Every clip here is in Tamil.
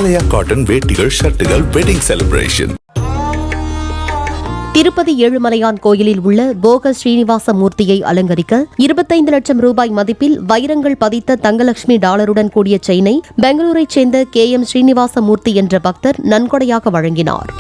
ஆலயா காட்டன் வேட்டிகள் ஷர்ட்டுகள் வெட்டிங் செலிப்ரேஷன். திருப்பதி ஏழுமலையான் கோயிலில் உள்ள போக ஸ்ரீனிவாச மூர்த்தியை அலங்கரிக்க 25 லட்சம் ரூபாய் மதிப்பில் வைரங்கள் பதித்த தங்கலட்சுமி டாலருடன் கூடிய செயினை பெங்களூரைச் சேர்ந்த KM ஸ்ரீனிவாச மூர்த்தி என்ற பக்தர் நன்கொடையாக வழங்கினார்.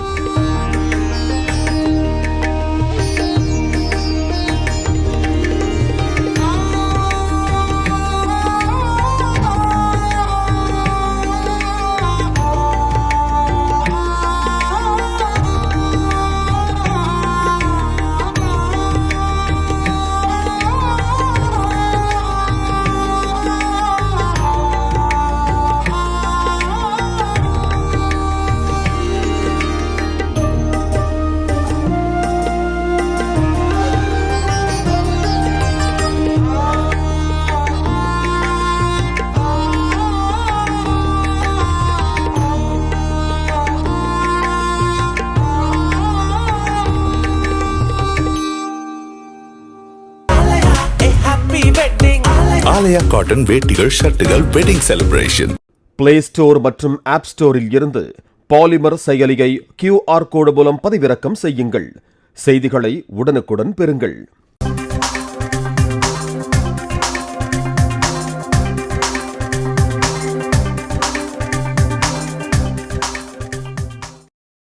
ஆலயா காட்டன் வேட்டிகள் ஷர்ட்டுகள் வெட்டிங் செலிப்ரேஷன். பிளே ஸ்டோர் மற்றும் ஆப் ஸ்டோரில் இருந்து பாலிமர் செயலியை QR கோடு மூலம் பதிவிறக்கம் செய்யுங்கள். செய்திகளை உடனுக்குடன் பெறுங்கள்.